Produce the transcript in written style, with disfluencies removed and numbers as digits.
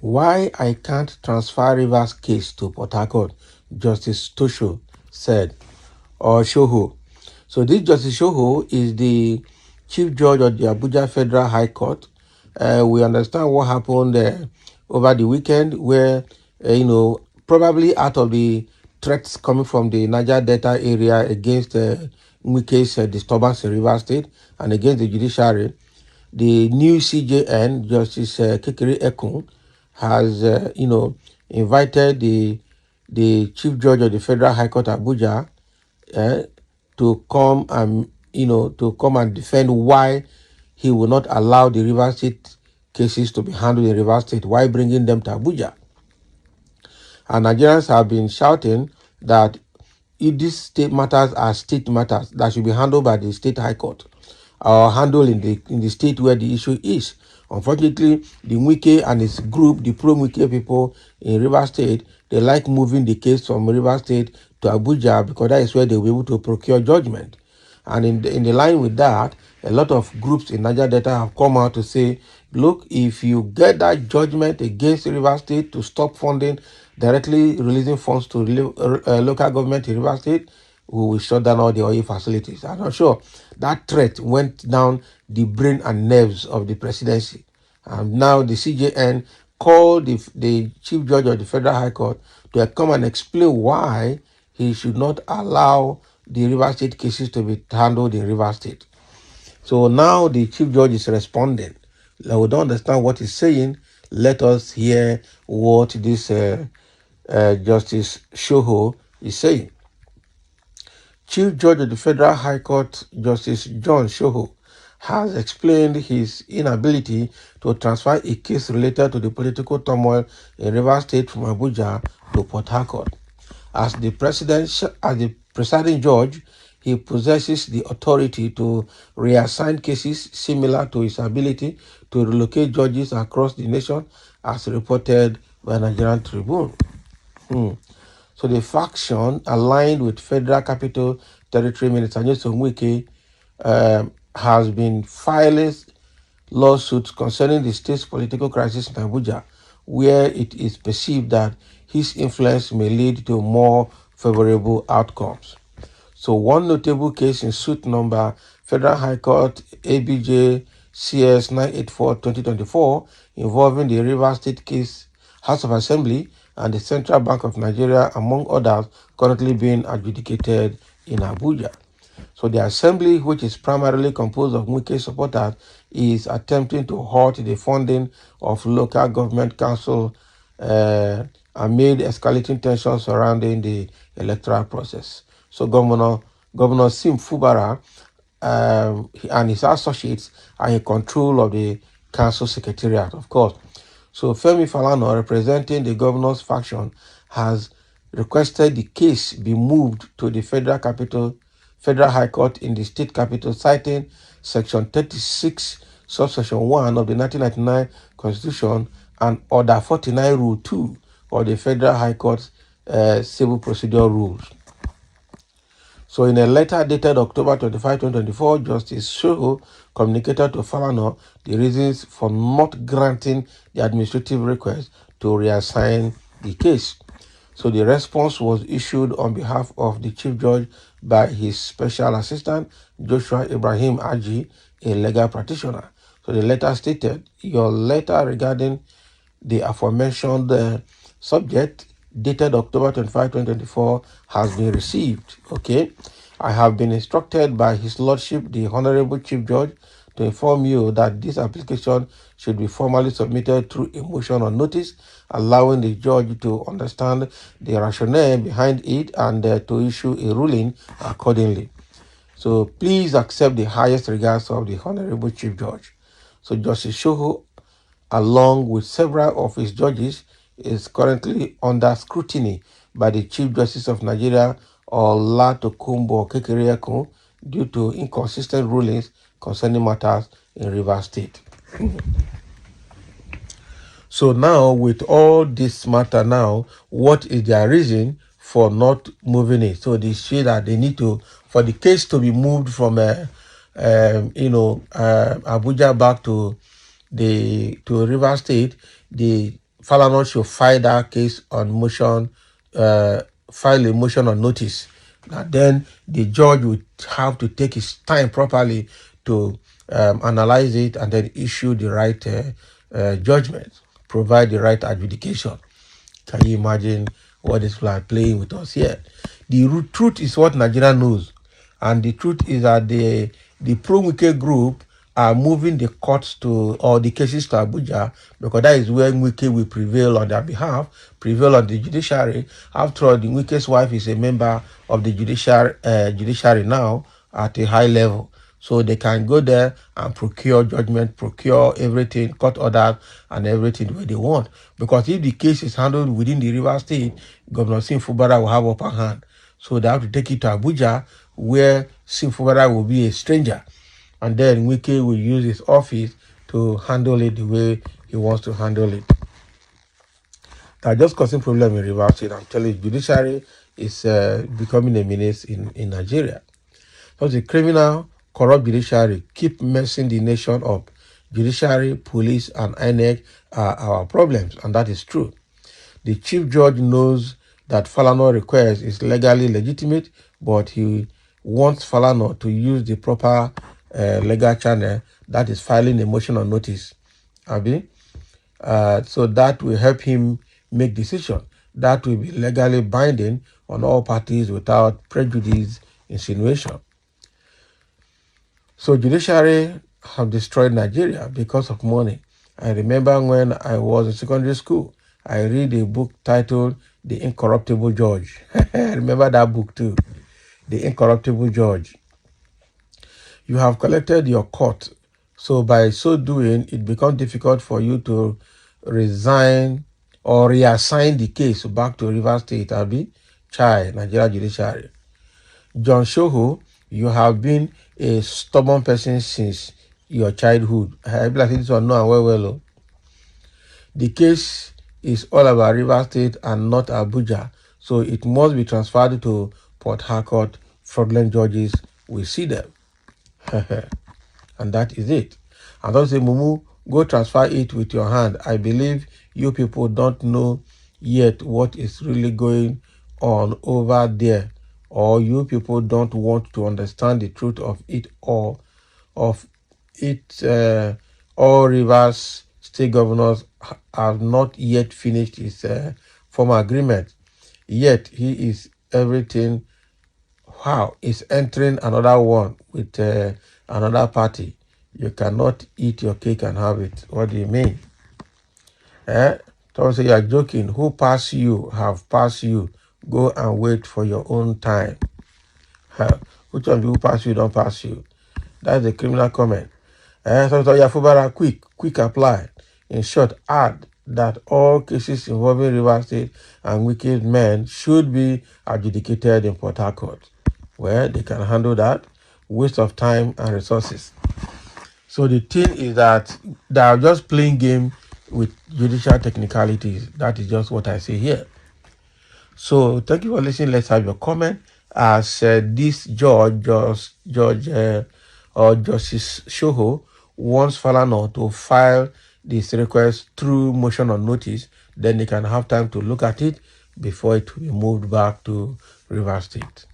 Why I can't transfer Rivers case to Port Harcourt, Justice Tsoho said, or Tsoho. So this Justice Tsoho is the Chief Judge of the Abuja Federal High Court. We understand what happened over the weekend where, probably out of the threats coming from the Niger Delta area against Wike's disturbance in Rivers State and against the judiciary, the new CJN, Justice Kekere-Ekun, has, invited the Chief Judge of the Federal High Court, Abuja, to come and defend why he will not allow the River State cases to be handled in River State, why bringing them to Abuja. And Nigerians have been shouting that if these state matters are state matters that should be handled by the state high court or handled in the state where the issue is. Unfortunately, the Wike and his group, the pro-Wike people in River State, they like moving the case from River State to Abuja because that is where they will be able to procure judgment. And in the line with that, a lot of groups in Niger Delta have come out to say, look, if you get that judgment against River State to stop funding, directly releasing funds to local government in River State, we will shut down all the oil facilities. I'm not sure. That threat went down the brain and nerves of the presidency. And now the CJN called the Chief Judge of the Federal High Court to come and explain why he should not allow the River State cases to be handled in River State. So now the Chief Judge is responding. We don't understand what he's saying. Let us hear what this Justice Tsoho is saying. Chief Judge of the Federal High Court, Justice John Tsoho, has explained his inability to transfer a case related to the political turmoil in Rivers State from Abuja to Port Harcourt. As the presiding judge, he possesses the authority to reassign cases similar to his ability to relocate judges across the nation, as reported by Nigerian Tribune. So the faction aligned with Federal Capital Territory Minister Wike has been filing lawsuits concerning the state's political crisis in Abuja, where it is perceived that his influence may lead to more favorable outcomes. So one notable case in suit number Federal High Court ABJ CS 984-2024 involving the River State case, House of Assembly, and the Central Bank of Nigeria, among others, currently being adjudicated in Abuja. So the Assembly, which is primarily composed of Wike supporters, is attempting to halt the funding of local government council amid escalating tensions surrounding the electoral process. So Governor Sim Fubara and his associates are in control of the council secretariat, of course. So Femi Falana, representing the governor's faction, has requested the case be moved to the Federal High Court in the state capital, citing Section 36, Subsection 1 of the 1999 Constitution and Order 49, Rule 2 of the Federal High Court Civil Procedure Rules. So in a letter dated October 25, 2024, Justice Tsoho communicated to Falana the reasons for not granting the administrative request to reassign the case. So the response was issued on behalf of the Chief Judge by his special assistant, Joshua Ibrahim Aji, a legal practitioner. So the letter stated, your letter regarding the aforementioned subject dated October 25, 2024 has been received. Okay. I have been instructed by His Lordship, the Honorable Chief Judge, to inform you that this application should be formally submitted through a motion on notice, allowing the judge to understand the rationale behind it and to issue a ruling accordingly. So please accept the highest regards of the Honorable Chief Judge. So Justice Tsoho, along with several of his judges, is currently under scrutiny by the Chief Justice of Nigeria, Olatokunbo Kekere-Ekun, due to inconsistent rulings concerning matters in Rivers State. So now, with all this matter now, what is their reason for not moving it? So they say that they need to, for the case to be moved from Abuja back to Rivers State, the Falana should file that case on motion, file a motion on notice. And then the judge would have to take his time properly to analyze it and then issue the right judgment, provide the right adjudication. Can you imagine what these people are playing with us here? The truth is what Nigeria knows. And the truth is that the pro-Wike group are moving the courts to, or the cases to Abuja, because that is where Wike will prevail on their behalf, prevail on the judiciary. After all, the Wike's wife is a member of the judiciary now at a high level. So they can go there and procure judgment, procure everything, court orders, and everything the way they want. Because if the case is handled within the River State, Governor Sim Fubara will have upper hand. So they have to take it to Abuja, where Sim Fubara will be a stranger. And then Wike will use his office to handle it the way he wants to handle it. That just causing problem in River State. I'm telling you, judiciary is becoming a menace in Nigeria. Because the criminal, corrupt judiciary keep messing the nation up. Judiciary, police, and INEC are our problems, and that is true. The chief judge knows that Falana request is legally legitimate, but he wants Falana to use the proper legal channel, that is filing a motion on notice. Abi? So that will help him make decision. That will be legally binding on all parties without prejudice, insinuation. So judiciary have destroyed Nigeria because of money. I remember when I was in secondary school, I read a book titled The Incorruptible Judge. I remember that book too. The Incorruptible Judge. You have collected your court. So by so doing, it becomes difficult for you to resign or reassign the case back to River State, Abi, Chai, Nigeria Judiciary. John Tsoho, you have been a stubborn person since your childhood. I believe this one know well. The case is all about River State and not Abuja, so it must be transferred to Port Harcourt. Fraudulent judges will see them. And that is it. And don't say, Mumu, go transfer it with your hand. I believe you people don't know yet what is really going on over there, or you people don't want to understand the truth of it all. All Rivers state governors have not yet finished his formal agreement. Yet he is everything. Wow, is entering another one with another party. You cannot eat your cake and have it. What do you mean? Don't say you are joking. Who passed you have passed you. Go and wait for your own time. Which one of you pass you don't pass you? That's the criminal comment. So Yafubara, quick apply. In short, add that all cases involving River State and wicked men should be adjudicated in Port Harcourt, where they can handle that. Waste of time and resources. So the thing is that they are just playing game with judicial technicalities. That is just what I say here. So thank you for listening. Let's have your comment. As this judge or Justice Tsoho wants Falana to file this request through motion on notice, then they can have time to look at it before it will be moved back to River State.